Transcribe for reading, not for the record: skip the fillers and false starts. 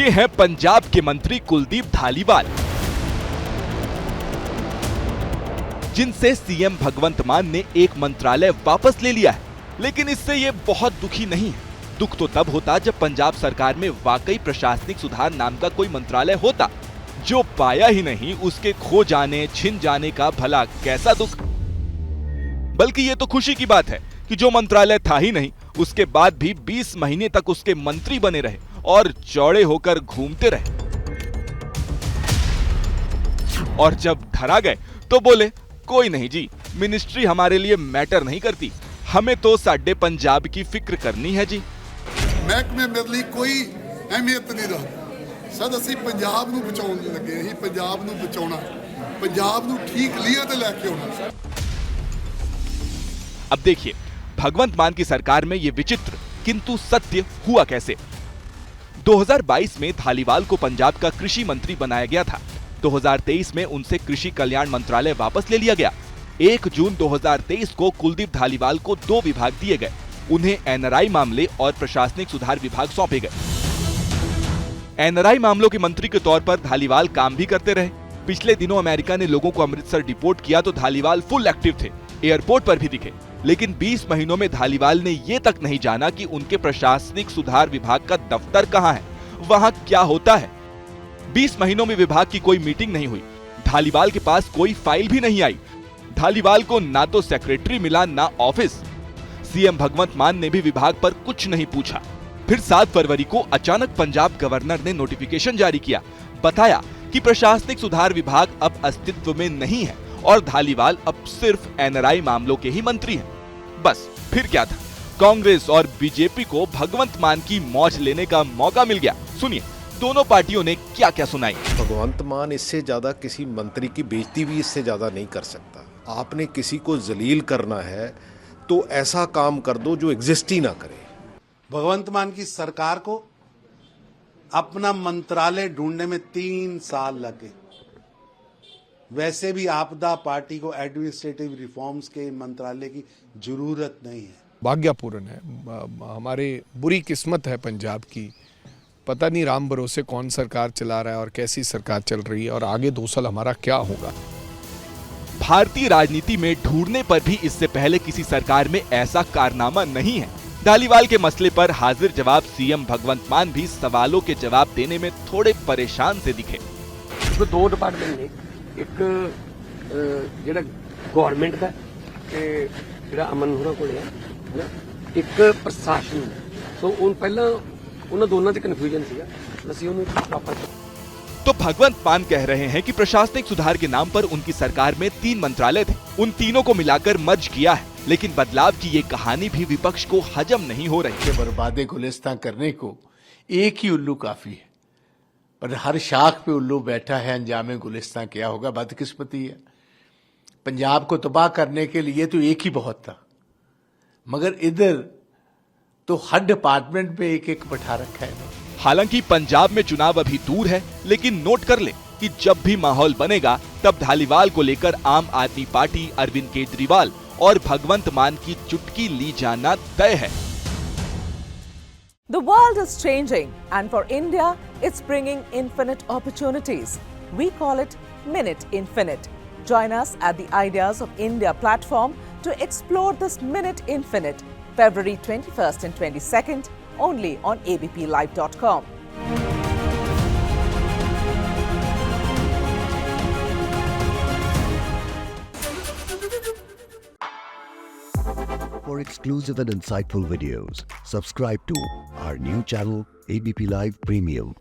ये है पंजाब के मंत्री कुलदीप धालीवाल, जिनसे सीएम भगवंत मान ने एक मंत्रालय वापस ले लिया है। लेकिन इससे ये बहुत दुखी नहीं है। दुख तो तब होता जब पंजाब सरकार में वाकई प्रशासनिक सुधार नाम का कोई मंत्रालय होता। जो पाया ही नहीं, उसके खो जाने छिन जाने का भला कैसा दुख। बल्कि ये तो खुशी की बात है कि जो मंत्रालय था ही नहीं, उसके बाद भी 20 महीने तक उसके मंत्री बने रहे और चौड़े होकर घूमते रहे। और जब धरा गए तो बोले, कोई नहीं जी, मिनिस्ट्री हमारे लिए मैटर नहीं करती, हमें तो साडे पंजाब की फिक्र करनी है जी। महकमे मेरे लिए कोई अहमियत नहीं रहा। सद असी पंजाब नूं बचाउण लगे, असीं पंजाब नूं बचाउणा, पंजाब नूं ठीक लीए ते लैके आउणा। अब देखिए, भगवंत मान की सरकार में ये विचित्र किंतु सत्य हुआ कैसे। 2022 में धालीवाल को पंजाब का कृषि मंत्री बनाया गया था। 2023 में उनसे कृषि कल्याण मंत्रालय वापस ले लिया गया। 1 जून 2023 को कुलदीप धालीवाल को 2 विभाग दिए गए। उन्हें एनआरआई मामले और प्रशासनिक सुधार विभाग सौंपे गए। एनआरआई मामलों के मंत्री के तौर पर धालीवाल काम भी करते रहे। पिछले दिनों अमेरिका ने लोगों को अमृतसर डिपोर्ट किया तो धालीवाल फुल एक्टिव थे, एयरपोर्ट पर भी दिखे। लेकिन 20 महीनों में धालीवाल ने ये तक नहीं जाना कि उनके प्रशासनिक सुधार विभाग का दफ्तर कहाँ है, वहाँ क्या होता है। 20 महीनों में विभाग की कोई मीटिंग नहीं हुई। धालीवाल के पास कोई फाइल भी नहीं आई। धालीवाल को ना तो सेक्रेटरी मिला, ना ऑफिस। सीएम भगवंत मान ने भी विभाग पर कुछ नहीं पूछा। फिर 7 फरवरी को अचानक पंजाब गवर्नर ने नोटिफिकेशन जारी किया। बताया कि प्रशासनिक सुधार विभाग अब अस्तित्व में नहीं है और धालीवाल अब सिर्फ एनआरआई मामलों के ही मंत्री हैं। बस फिर क्या था, कांग्रेस और बीजेपी को भगवंत मान की मौज लेने का मौका मिल गया। सुनिए दोनों पार्टियों ने क्या क्या सुनाई। भगवंत मान इससे ज्यादा किसी मंत्री की बेइज्जती भी इससे ज्यादा नहीं कर सकता। आपने किसी को जलील करना है तो ऐसा काम कर दो जो एग्जिस्ट ही ना करे। भगवंत मान की सरकार को अपना मंत्रालय ढूंढने में 3 साल लगे। वैसे भी आपदा पार्टी को एडमिनिस्ट्रेटिव रिफॉर्म्स के मंत्रालय की जरूरत नहीं है। भाग्यपूर्ण है, हमारी बुरी किस्मत है पंजाब की। पता नहीं राम भरोसे कौन सरकार चला रहा है और कैसी सरकार चल रही है और आगे 2 साल हमारा क्या होगा। भारतीय राजनीति में ढूंढने पर भी इससे पहले किसी सरकार में ऐसा कारनामा नहीं है। धालीवाल के मसले पर हाजिर जवाब सीएम भगवंत मान भी सवालों के जवाब देने में थोड़े परेशान से दिखे। तो 2 डिपार्टमेंट ने, एक ਜਿਹੜਾ गवर्नमेंट ਦਾ ਤੇ ਜਿਹੜਾ ਅਮਨ ਹੋਰਾਂ ਕੋਲ ਹੈ ਨਾ, ਇੱਕ ਪ੍ਰਸ਼ਾਸਨ। ਸੋ ਉਹ ਪਹਿਲਾਂ ਉਹਨਾਂ ਦੋਨਾਂ 'ਚ ਕਨਫਿਊਜ਼ਨ ਸੀਗਾ, ਅਸੀਂ ਉਹਨੂੰ ਪ੍ਰੋਪਰ। तो भगवंत मान कह रहे हैं कि प्रशासनिक सुधार के नाम पर उनकी सरकार में 3 मंत्रालय थे, उन तीनों को मिलाकर मर्ज किया है। लेकिन बदलाव की ये कहानी भी विपक्ष को हजम नहीं हो रही। बर्बादे गुलिस्तान करने को एक ही उल्लू काफी है, पर हर शाख पे उल्लू बैठा है। अंजामे गुलिस्तान क्या होगा, बदकिस्मती है। पंजाब को तबाह करने के लिए तो एक ही बहुत था, मगर इधर तो हर डिपार्टमेंट पे एक बैठा रखा है। हालांकि पंजाब में चुनाव अभी दूर है, लेकिन नोट कर ले कि जब भी माहौल बनेगा तब धालीवाल को लेकर आम आदमी पार्टी, अरविंद केजरीवाल और भगवंत मान की चुटकी ली जाना तय है। The world is changing, and for India, it's bringing infinite opportunities. We call it Minute Infinite. Join us at the Ideas of India platform to explore this Minute Infinite, February 21st and 22nd, only on abplive.com. For exclusive and insightful videos, subscribe to our new channel, ABP Live Premium.